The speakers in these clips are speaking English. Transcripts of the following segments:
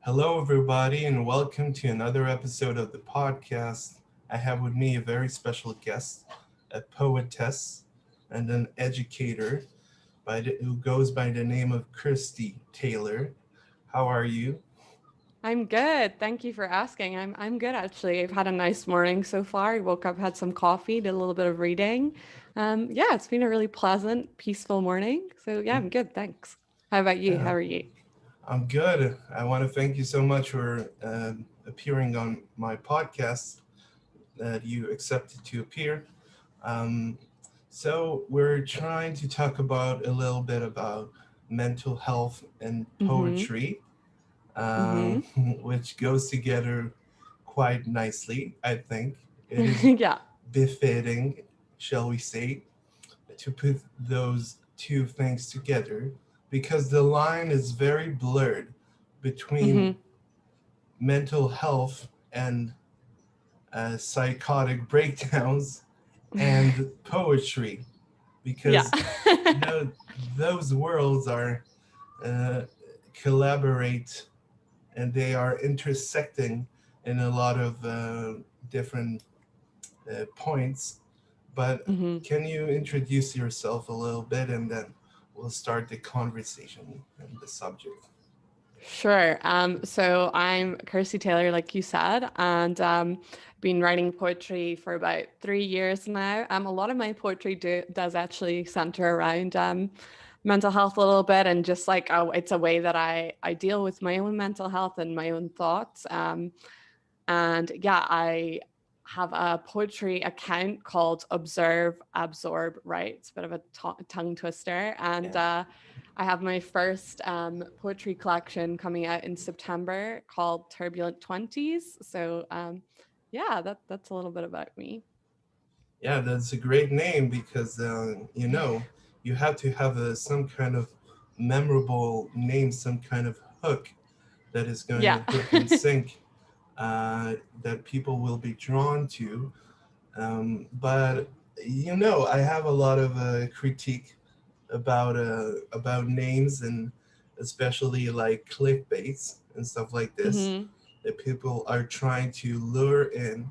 Hello, everybody, and welcome to another episode of the podcast. I have with me a very special guest, a poetess and an educator who goes by the name of Kirsty Taylor. How are you? I'm good. Thank you for asking. I'm good actually. I've had a nice morning so far. I woke up, had some coffee, did a little bit of reading. Yeah, it's been a really pleasant, peaceful morning. So yeah, I'm good. Thanks. How about you? Yeah, How are you? I'm good. I want to thank you so much for appearing on my podcast that you accepted to appear. Um, we're trying to talk about a little bit about mental health and Mm-hmm. poetry, Mm-hmm. which goes together quite nicely, I think. It is Yeah. befitting, shall we say, to put those two things together because the line is very blurred between Mm-hmm. mental health and psychotic breakdowns and poetry Yeah. because tho- those worlds are uh, collaborate and they are intersecting in a lot of different points. But Mm-hmm. can you introduce yourself a little bit and then we'll start the conversation and the subject? Sure. So I'm Kirsty Taylor, like you said, and been writing poetry for about 3 years now. A lot of my poetry does actually center around mental health a little bit, and just like it's a way that I deal with my own mental health and my own thoughts. And yeah, I have a poetry account called Observe, Absorb, Write. It's a bit of a tongue twister. And Yeah. I have my first poetry collection coming out in September called Turbulent 20s. So yeah, that's a little bit about me. Yeah, that's a great name because you have to have some kind of memorable name, some kind of hook that is going Yeah. to hook and sink, that people will be drawn to. But I have a lot of critique about names and especially like clickbaits and stuff like this. hmm That people are trying to lure in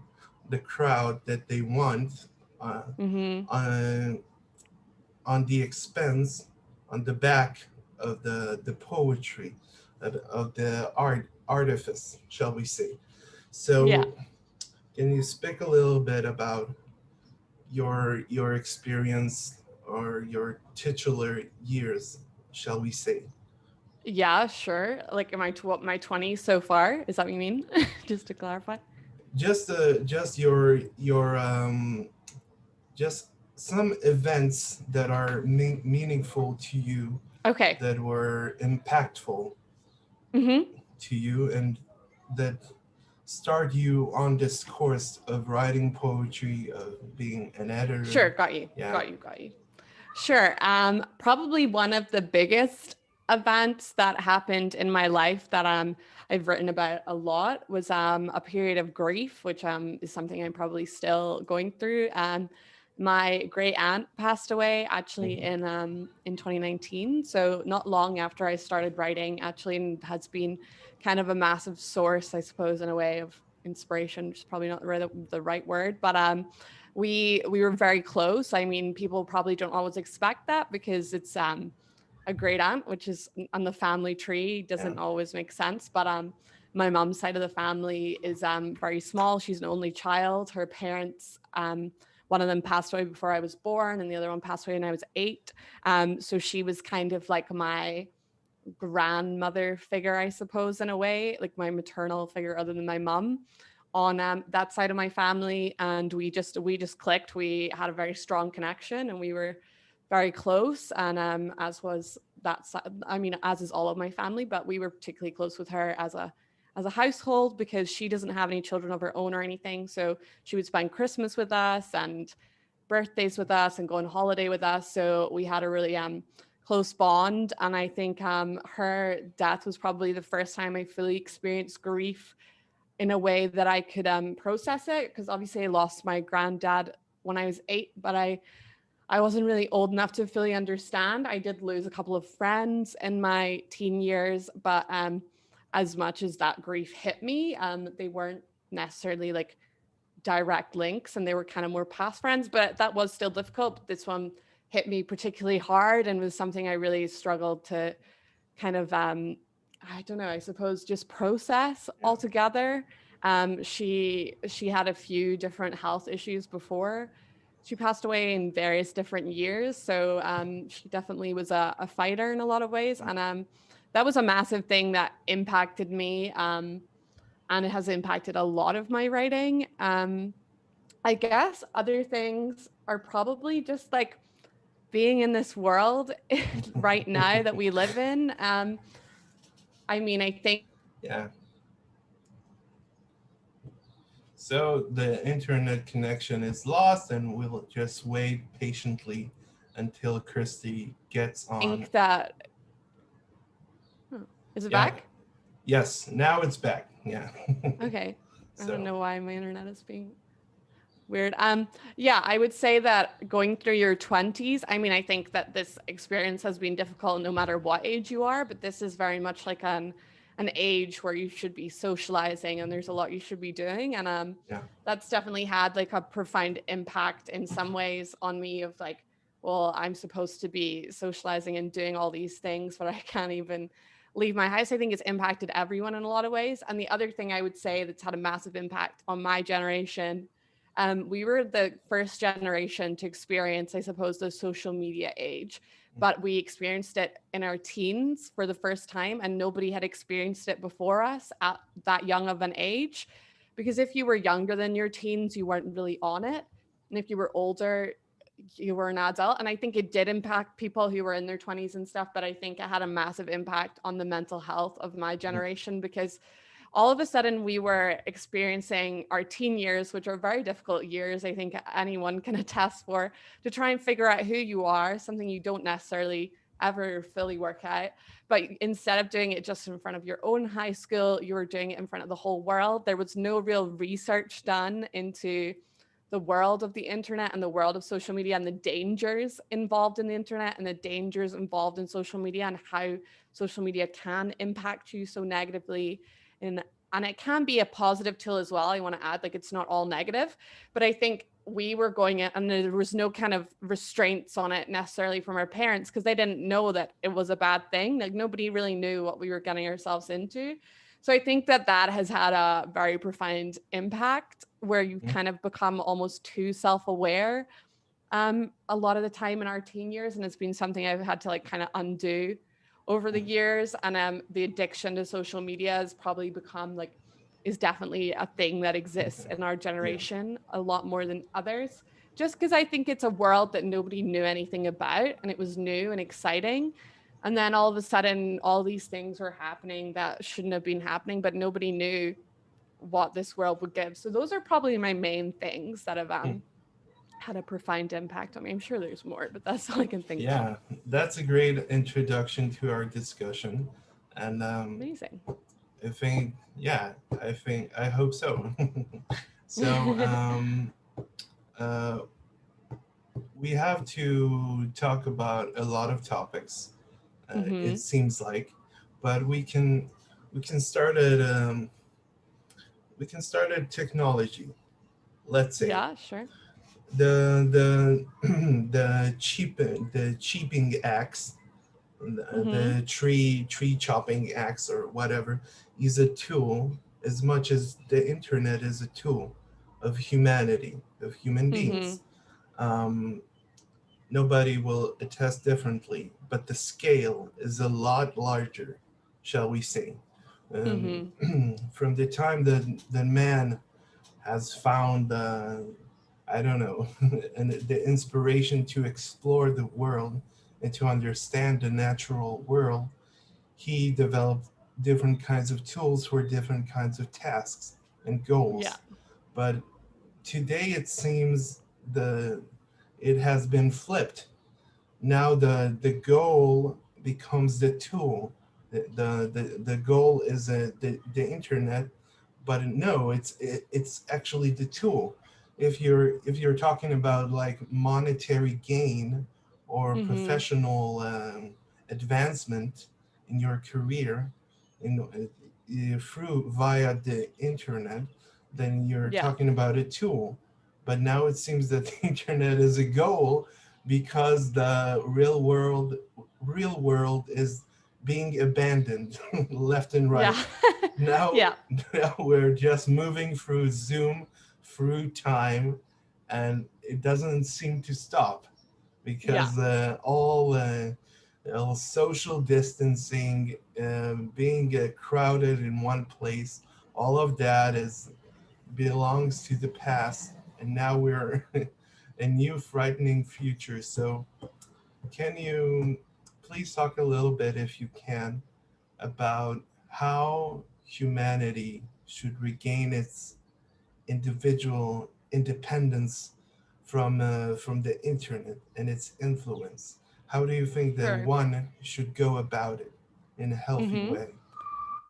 the crowd that they want uh, hmm on on the expense, on the back of the poetry, of the artifice, shall we say. Yeah. So can you speak a little bit about your experience or your titular years, shall we say? Yeah, sure. Like, am I what my 20s so far? Is that what you mean? Just to clarify. Just just some events that are meaningful to you, Okay. that were impactful hmm to you, and that start you on this course of writing poetry, of being an Sure. editor. Got you. Yeah. Got you. Got you. Sure. Probably one of the biggest events that happened in my life that I've written about a lot was a period of grief, which is something I'm probably still going through. My great aunt passed away actually Mhm. in 2019, so not long after I started writing, actually, and has been kind of a massive source, I suppose, in a way of inspiration, which is probably not the right word, but we were very close. I mean, people probably don't always expect that because it's a great aunt, which is on the family tree, Yeah. doesn't always make sense. But my mom's side of the family is very small. She's an only child. Her parents, one of them passed away before I was born, and the other one passed away when I was 8. So she was kind of like my grandmother figure, I suppose, in a way, like my maternal figure other than my mum on that side of my family. And we just clicked. We had a very strong connection and we were very close. And as was that side, I mean, as is all of my family, but we were particularly close with her as a household because she doesn't have any children of her own or anything. So she would spend Christmas with us and birthdays with us and go on holiday with us. So we had a really close bond. And I think her death was probably the first time I fully experienced grief in a way that I could process it. Because obviously I lost my granddad when I was 8, but I wasn't really old enough to fully understand. I did lose a couple of friends in my teen years, but as much as that grief hit me, they weren't necessarily like direct links, and they were kind of more past friends, but that was still difficult. But this one hit me particularly hard and was something I really struggled to kind of I don't know, I suppose just process Yeah. altogether. She had a few different health issues before she passed away in various different years. So she definitely was a fighter in a lot of ways. And that was a massive thing that impacted me. And it has impacted a lot of my writing. I guess other things are probably just like being in this world right now that we live in. I mean, I think Yeah. So the internet connection is lost, and we'll just wait patiently until Kirsty gets on. that huh, is it Yeah. back? Yes. Now it's back. Yeah. Okay. I don't So. know why my internet is being weird. Yeah, I would say that going through your 20s, I mean, I think that this experience has been difficult no matter what age you are, but this is very much like an age where you should be socializing and there's a lot you should be doing. And Yeah. that's definitely had like a profound impact in some ways on me of like, well, I'm supposed to be socializing and doing all these things, but I can't even leave my house. I think it's impacted everyone in a lot of ways. And the other thing I would say that's had a massive impact on my generation, we were the first generation to experience, I suppose, the social media age, but we experienced it in our teens for the first time, and nobody had experienced it before us at that young of an age. Because if you were younger than your teens, you weren't really on it. And if you were older, you were an adult. And I think it did impact people who were in their 20s and stuff, but I think it had a massive impact on the mental health of my generation because all of a sudden we were experiencing our teen years, which are very difficult years, I think anyone can attest for, to try and figure out who you are, something you don't necessarily ever fully work out. But instead of doing it just in front of your own high school, you were doing it in front of the whole world. There was no real research done into the world of the internet and the world of social media and the dangers involved in the internet and the dangers involved in social media and how social media can impact you so negatively. And it can be a positive tool as well. I want to add, like, it's not all negative, but I think we were going in and there was no kind of restraints on it necessarily from our parents because they didn't know that it was a bad thing. Like nobody really knew what we were getting ourselves into. So I think that that has had a very profound impact where you Mhm. kind of become almost too self-aware a lot of the time in our teen years. And it's been something I've had to like kind of undo over the years. And the addiction to social media has probably become like, is definitely a thing that exists in our Yeah. generation a lot more than others. Just because I think it's a world that nobody knew anything about and it was new and exciting. And then all of a sudden, all these things were happening that shouldn't have been happening, but nobody knew what this world would give. So those are probably my main things that have Hmm. had a profound impact on me. I'm sure there's more, but that's all I can think of. Yeah. That's a great introduction to our discussion. And Amazing. I think, yeah, I hope so. So, uh, we have to talk about a lot of topics. It Mm-hmm. seems like, but we can start at we can start at technology. Let's say Yeah, sure. the the cheaping axe, Mm-hmm. the tree chopping axe or whatever, is a tool as much as the internet is a tool of humanity, of human Mm-hmm. beings. Um, Nobody will attest differently, but the scale is a lot larger, shall we say. Mm-hmm. From the time that the man has found, I don't know, and the inspiration to explore the world and to understand the natural world, he developed different kinds of tools for different kinds of tasks and Yeah. goals. But today it seems it has been flipped. Now the goal becomes the tool. The goal is the internet, but no, it's actually the tool. If you're talking about like monetary gain or Mm-hmm. professional advancement in your career, in through via the internet, then you're Yeah. talking about a tool. But now it seems that the internet is a goal because the real world is being abandoned left and right. Yeah. Now, Yeah. now we're just moving through Zoom, through time, and it doesn't seem to stop Yeah. because all social distancing, being crowded in one place, all of that is belongs to the past, and now we're a new frightening future. So, can you please talk a little bit, if you can, about how humanity should regain its individual independence from the internet and its influence? How do you think that Sure. one should go about it in a healthy Mm-hmm. way?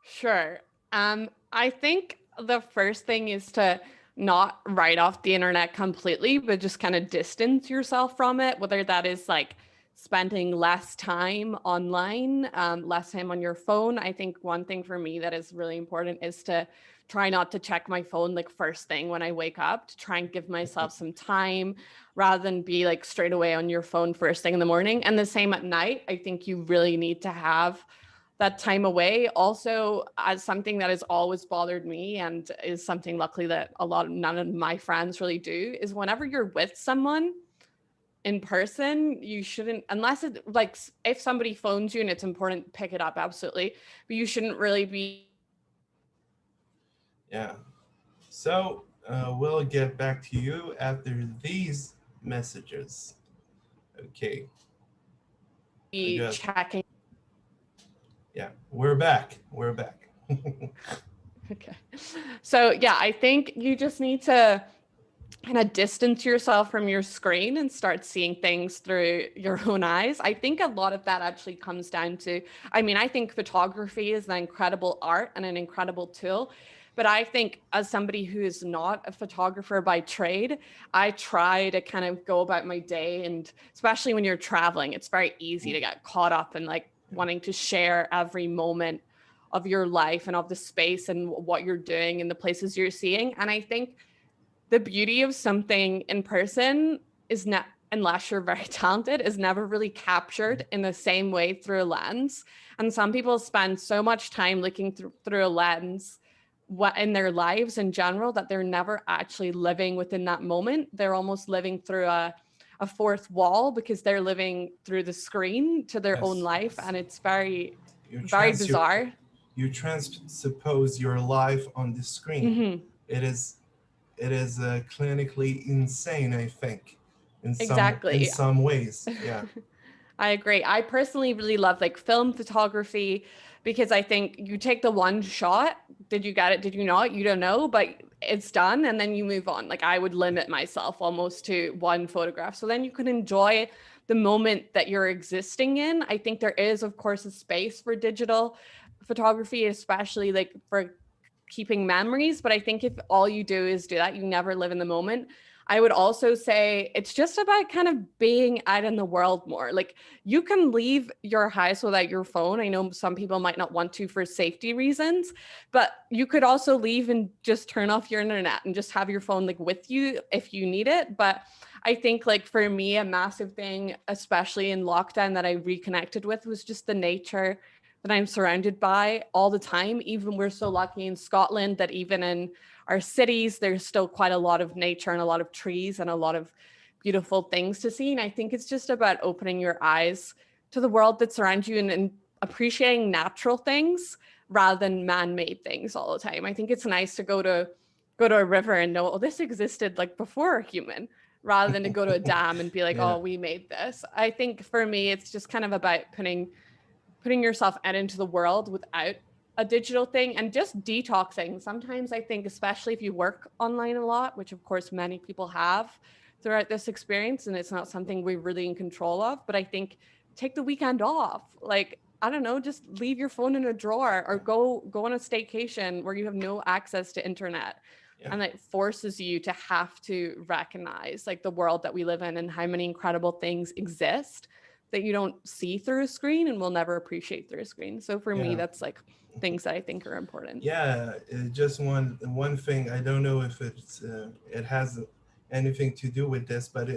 Sure. I think the first thing is to not write off the internet completely, but just kind of distance yourself from it, whether that is like spending less time online, less time on your phone. I think one thing for me that is really important is to try not to check my phone like first thing when I wake up, to try and give myself some time rather than be like straight away on your phone first thing in the morning. And the same at night. I think you really need to have that time away. Also, as something that has always bothered me and is something luckily that none of my friends really do, is whenever you're with someone in person, you shouldn't, unless it like if somebody phones you and it's important, pick it up, absolutely, but you shouldn't really be Yeah. So we'll get back to you after these messages. Okay. So just checking. yeah, we're back. We're back. Okay. So yeah, I think you just need to kind of distance yourself from your screen and start seeing things through your own eyes. I think a lot of that actually comes down to, I mean, I think photography is an incredible art and an incredible tool. But I think as somebody who is not a photographer by trade, I try to kind of go about my day. And especially when you're traveling, it's very easy to get caught up in like wanting to share every moment of your life and of the space and what you're doing and the places you're seeing. And I think the beauty of something in person is not, unless you're very talented, is never really captured in the same way through a lens. And some people spend so much time looking through a lens in their lives in general that they're never actually living within that moment. They're almost living through a fourth wall because they're living through the screen to their own Yes, life. yes. And it's very, You very trans you bizarre. you transpose your life on the screen. Hmm. It is clinically insane, I think, in Exactly. some ways. Yeah. I agree. I personally really love like film photography because I think you take the one shot. Did you get it? Did you not? You don't know, but it's done and then you move on. Like I would limit myself almost to one photograph. So then you can enjoy the moment that you're existing in. I think there is, of course, a space for digital photography, especially like for keeping memories. But I think if all you do is do that, you never live in the moment. I would also say it's just about kind of being out in the world more. Like you can leave your house without your phone. I know some people might not want to for safety reasons, but you could also leave and just turn off your internet and just have your phone like with you if you need it. But I think like for me, a massive thing, especially in lockdown that I reconnected with was just the nature that I'm surrounded by all the time. Even we're so lucky in Scotland that even in our cities, there's still quite a lot of nature and a lot of trees and a lot of beautiful things to see. And I think it's just about opening your eyes to the world that surrounds you and appreciating natural things rather than man-made things all the time. I think it's nice to go to a river and know, oh, this existed like before a human, rather than to go to a dam and be like, Yeah. oh, we made this. I think for me, it's just kind of about putting yourself out into the world without a digital thing and just detoxing. Sometimes I think, especially if you work online a lot, which of course many people have throughout this experience, and it's not something we're really in control of, but I think take the weekend off. Like, I don't know, just leave your phone in a drawer or go on a staycation where you have no access to internet. Yeah. And it forces you to have to recognize like the world that we live in and how many incredible things exist that you don't see through a screen and will never appreciate through a screen. So for me, Yeah. that's like things that I think are important. Yeah, just one thing. I don't know if it has anything to do with this, but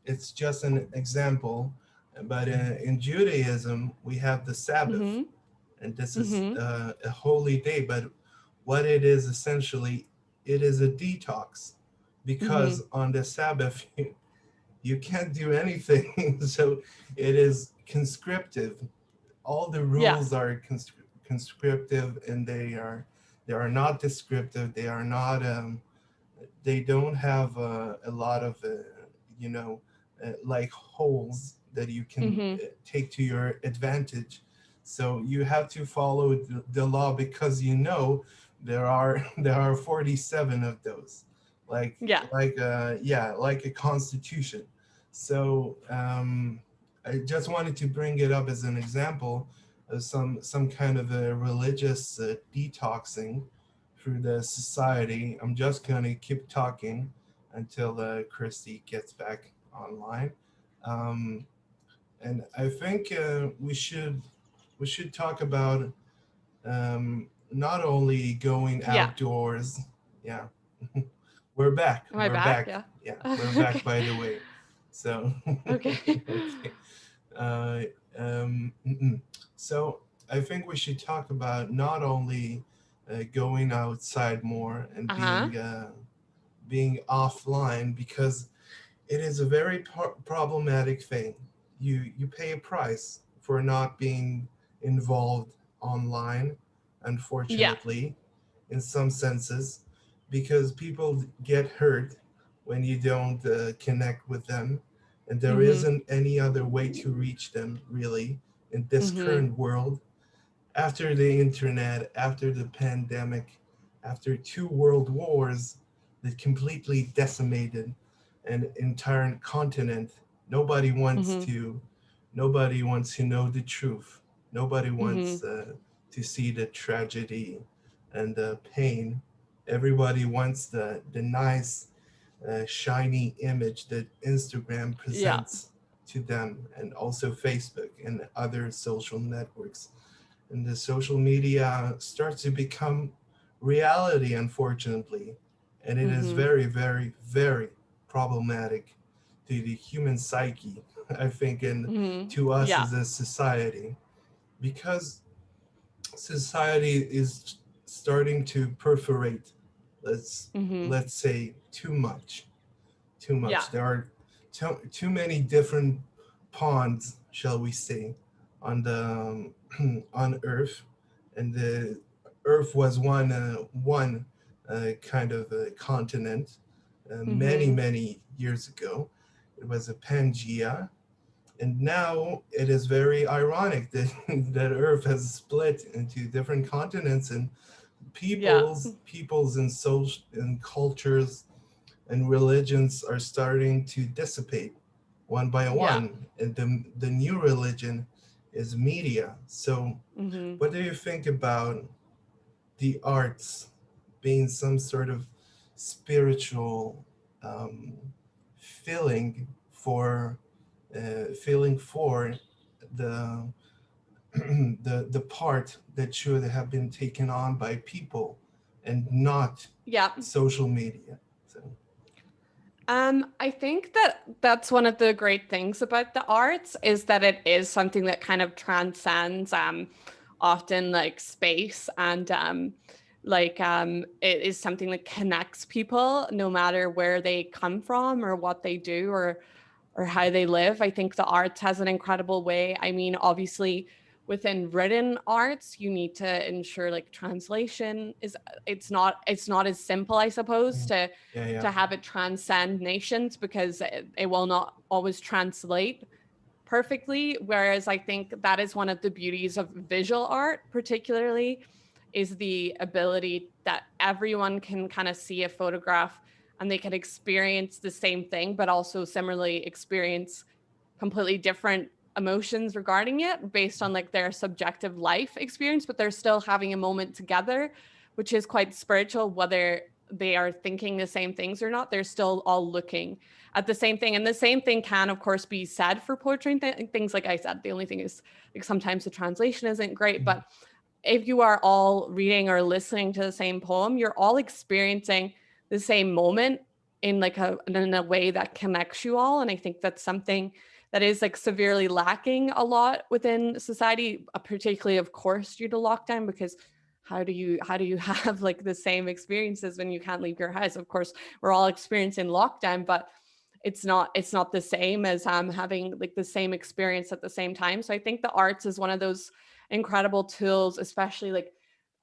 it's just an example. But in Judaism, we have the Sabbath, Mm-hmm. and this is Mm-hmm. a holy day. But what it is essentially, it is a detox, Mm-hmm. because on the Sabbath you can't do anything. So it is conscriptive. All the Yeah. rules are conscriptive, and they are not descriptive. They are not they don't have a lot of you know like holes that you can Mm-hmm. take to your advantage. So you have to follow the law, because there are there are 47 of those, Yeah. yeah, like a constitution. So I just wanted to bring it up as an example of some kind of a religious detoxing through the society. I'm just gonna keep talking until Kirsty gets back online, um, and I think we should talk about not only going Yeah. outdoors. Yeah, we're back. Am I We're back? back. Yeah. Yeah, we're back. Okay. By the way, so Okay. okay. Uh, mm-mm. So I think we should talk about not only going outside more and Uh-huh. being offline, because it is a very problematic thing. You pay a price for not being involved online, Yeah. unfortunately, in some senses, because people get hurt when you don't connect with them, and there Mm-hmm. isn't any other way to reach them really in this Mm-hmm. current world. After the internet, after the pandemic, after two world wars that completely decimated an entire continent, nobody wants Mm-hmm. to nobody wants to know the truth. Nobody Mm-hmm. wants to see the tragedy and the pain. Everybody wants the nice shiny image that Instagram Yeah. presents to them, and also Facebook and other social networks. And the social media starts to become reality, unfortunately. And it is Mm-hmm. very, very, very problematic to the human psyche, I think, and Mm-hmm. to us Yeah. as a society, because society is starting to perforate, let's Mm-hmm. let's say, too Yeah. much. There are too many different ponds, shall we say, on the on Earth, and the Earth was one kind of a continent many Mm-hmm. many years ago. It was a Pangea, and now it is very ironic that that Earth has split into different continents, and Yeah. peoples and social and cultures and religions are starting to dissipate one by Yeah. one, and the new religion is media. So Mm-hmm. what do you think about the arts being some sort of spiritual um, feeling for the the part that should have been taken on by people and not Yeah. social media? So I think that that's one of the great things about the arts is that it is something that kind of transcends often like space and it is something that connects people no matter where they come from or what they do or how they live. I think the arts has an incredible way. I mean, obviously within written arts, you need to ensure like translation is it's not as simple, I suppose, yeah, yeah. to have it transcend nations because it will not always translate perfectly. Whereas I think that is one of the beauties of visual art, particularly, is the ability that everyone can kind of see a photograph and they can experience the same thing, but also similarly experience completely different emotions regarding it based on like their subjective life experience, but they're still having a moment together, which is quite spiritual, whether they are thinking the same things or not, they're still all looking at the same thing. And the same thing can, of course, be said for poetry and things. Like I said, the only thing is, like, sometimes the translation isn't great, but if you are all reading or listening to the same poem, you're all experiencing the same moment in like in a way that connects you all. And I think that's something that is like severely lacking a lot within society, particularly of course due to lockdown, because how do you have like the same experiences when you can't leave your house? Of course, we're all experiencing lockdown, but it's not the same as having like the same experience at the same time. So I think the arts is one of those incredible tools, especially like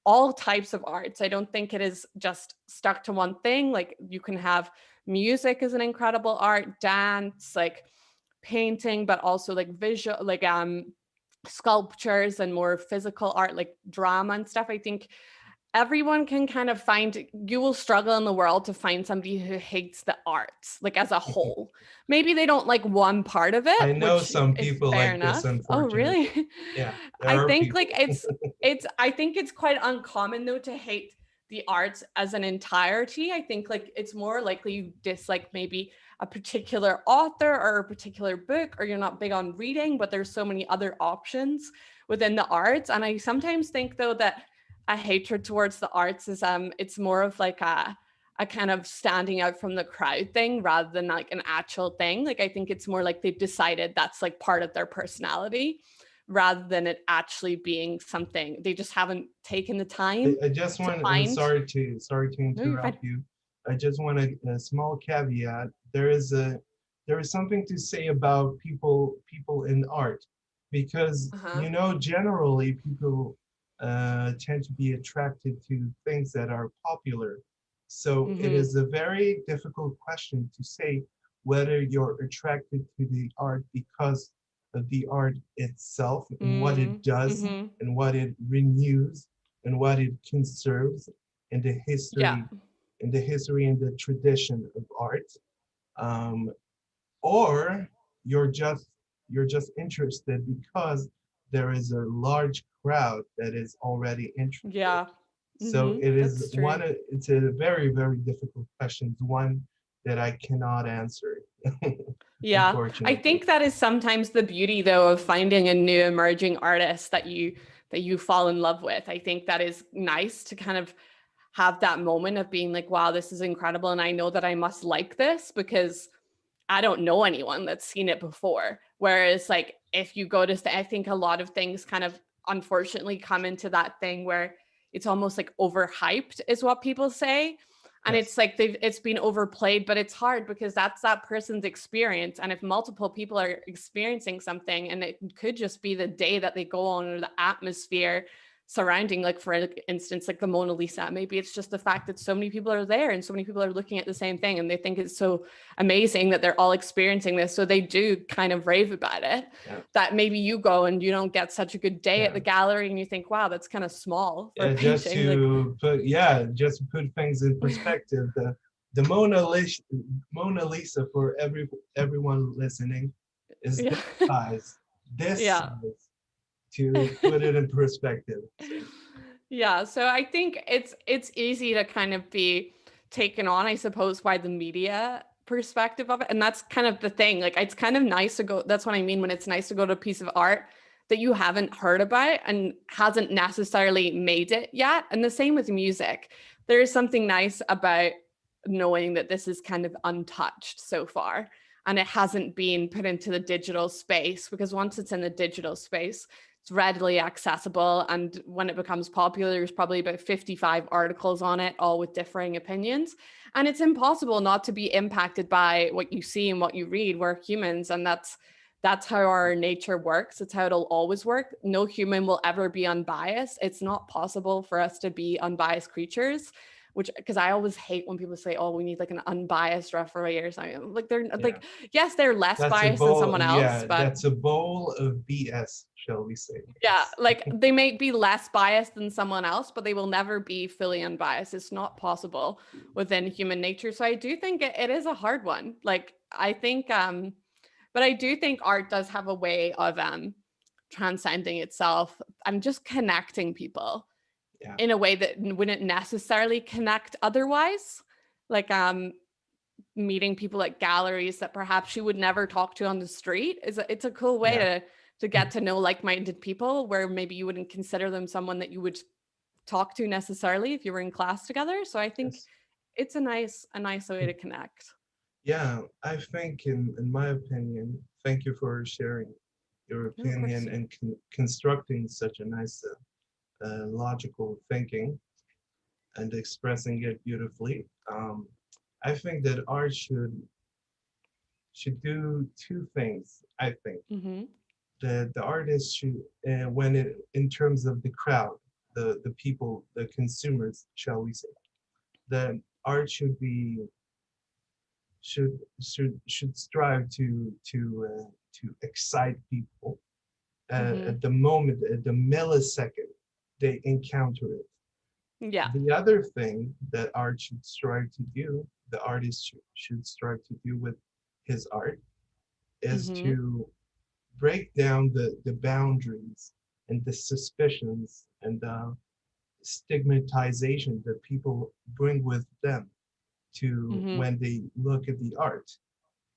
all types of arts. I don't think it is just stuck to one thing. Like you can have music as an incredible art, dance, like painting, but also like visual, like sculptures and more physical art, like drama and stuff. I think everyone can kind of find, you will struggle in the world to find somebody who hates the arts like as a whole. Maybe they don't like one part of it, I know which some is people fair like this, enough. Oh unfortunately. really? Yeah, there I are think people. like it's I think it's quite uncommon though to hate the arts as an entirety. I think like it's more likely you dislike maybe a particular author or a particular book, or you're not big on reading, but there's so many other options within the arts. And I sometimes think though that a hatred towards the arts is it's more of like a kind of standing out from the crowd thing rather than like an actual thing. Like I think it's more like they've decided that's like part of their personality rather than it actually being something they just haven't taken the time I just to want, find. sorry to No, you're fine. interrupt you. I just want a small caveat. There is something to say about people in art, because Uh-huh. generally people tend to be attracted to things that are popular. So it Mm-hmm. is a very difficult question to say whether you're attracted to the art because of the art itself and what it does Mm-hmm. and what it renews and what it conserves in the Yeah. history, and the tradition of art, um, or you're just interested because there is a large crowd that is already interested. Yeah. So it is That's true. one. It's a very very difficult question. It's one that I cannot answer, Yeah. I unfortunately. think that is sometimes the beauty though of finding a new emerging artist that you fall in love with. I think that is nice to kind of have that moment of being like, wow, this is incredible. And I know that I must like this because I don't know anyone that's seen it before. Whereas, like, if you go to, I think a lot of things kind of unfortunately come into that thing where it's almost like overhyped, is what people say. And Yes. it's like it's been overplayed, but it's hard because that's that person's experience. And if multiple people are experiencing something, and it could just be the day that they go on or the atmosphere surrounding, like for instance, like the Mona Lisa, maybe it's just the fact that so many people are there and so many people are looking at the same thing and they think it's so amazing that they're all experiencing this. So they do kind of rave about it. Yeah. That maybe you go and you don't get such a good day at Yeah. the gallery and you think, wow, that's kind of small for a Just painting. Like, to put, just to put things in perspective, the Mona Lisa for everyone listening is yeah. this yeah. size, to put it in perspective. So, yeah. So I think it's easy to kind of be taken on, I suppose, by the media perspective of it. And that's kind of the thing. Like it's kind of nice to go, that's what I mean when it's nice to go to a piece of art that you haven't heard about and hasn't necessarily made it yet. And the same with music. There is something nice about knowing that this is kind of untouched so far and it hasn't been put into the digital space, because once it's in the digital space, it's readily accessible. And when it becomes popular, there's probably about 55 articles on it, all with differing opinions. And it's impossible not to be impacted by what you see and what you read. We're humans, and that's how our nature works. It's how it'll always work. No human will ever be unbiased. It's not possible for us to be unbiased creatures, which, because I always hate when people say, oh, we need like an unbiased referee or something. Like they're yeah, like, yes, they're less biased than someone else, but that's a bowl of BS, shall we say? yeah, like they may be less biased than someone else, but they will never be fully unbiased. It's not possible within human nature. So I do think it is a hard one. Like I think but I do think art does have a way of transcending itself and just connecting people Yeah. in a way that wouldn't necessarily connect otherwise. Like meeting people at galleries that perhaps you would never talk to on the street it's a cool way Yeah. to get to know like-minded people where maybe you wouldn't consider them someone that you would talk to necessarily if you were in class together. So I think Yes. it's a nice way to connect. Yeah. I think, in my opinion, thank you for sharing your No, of opinion course. and constructing such a nice, logical thinking and expressing it beautifully. I think that art should do two things. I think Mm-hmm. the artist should, when it in terms of the crowd, the people, the consumers, shall we say, the art should strive to excite people Mm-hmm. at the moment, at the millisecond they encounter it. Yeah. The other thing that art should strive to do, the artist should strive to do with his art, is Mm-hmm. to break down the boundaries and the suspicions and the stigmatization that people bring with them to Mm-hmm. when they look at the art.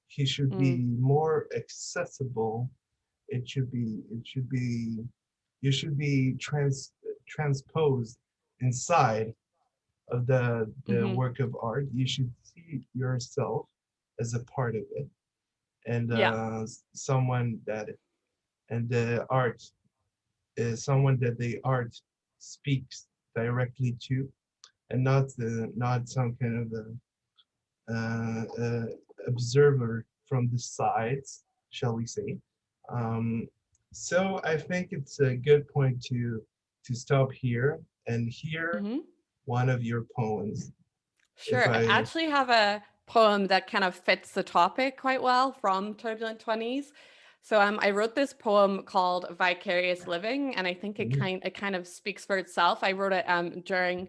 He should be Mm. more accessible. It should be you should be transposed inside of the Mm-hmm. work of art. You should see yourself as a part of it, and Yeah. someone that and the art is someone that the art speaks directly to, and not some kind of observer from the sides, shall we say. Um, so I think it's a good point to stop here and hear Mm-hmm. one of your poems. If Sure. I I actually have a poem that kind of fits the topic quite well from Turbulent 20s. So I wrote this poem called Vicarious Living, and I think mm, it kind of speaks for itself. I wrote it during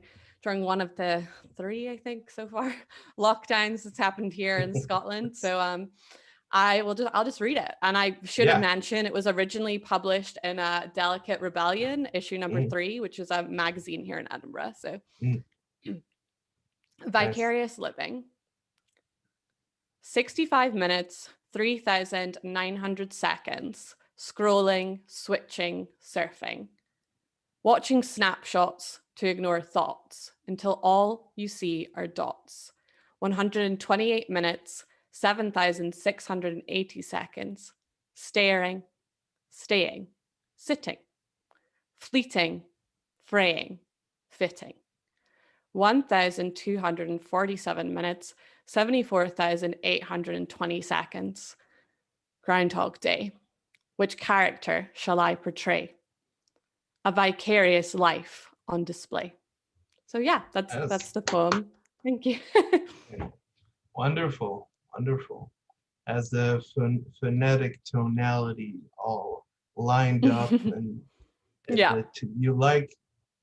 one of the three, I think, so far lockdowns that's happened here in Scotland. it's, So I'll just read it. And I should yeah, mention it was originally published in Delicate Rebellion, issue number mm, 3, which is a magazine here in Edinburgh. So mm, nice. Vicarious Living. 65 minutes, 3,900 seconds, scrolling, switching, surfing, watching snapshots to ignore thoughts until all you see are dots. 128 minutes, 7,680 seconds, staring, staying, sitting, fleeting, fraying, fitting. 1,247 minutes, 74,820 seconds. Groundhog Day. Which character shall I portray? A vicarious life on display. So yeah, that's Yes. the poem. Thank you. Yeah. Wonderful, wonderful. As the phonetic tonality all lined up, and Yeah. you like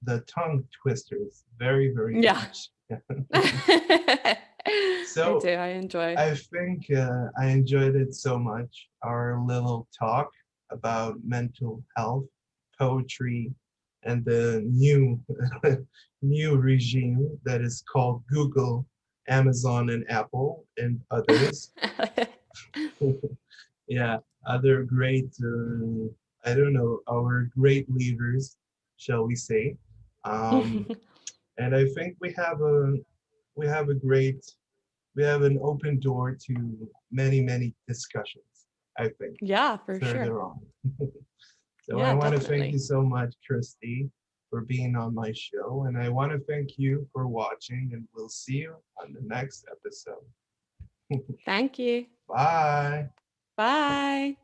the tongue twisters very, very Yeah. much. I do. So I enjoy. I think I enjoyed it so much. Our little talk about mental health, poetry, and the new new regime that is called Google, Amazon, and Apple, and others. Yeah, other great, I don't know, our great leaders, shall we say. Um, and I think we have a great, we have an open door to many, many discussions, I think, Yeah, for sure. further on. So I Yeah, want to thank you definitely. so much, Kirsty, for being on my show. And I want to thank you for watching, and we'll see you on the next episode. Thank you. Bye. Bye.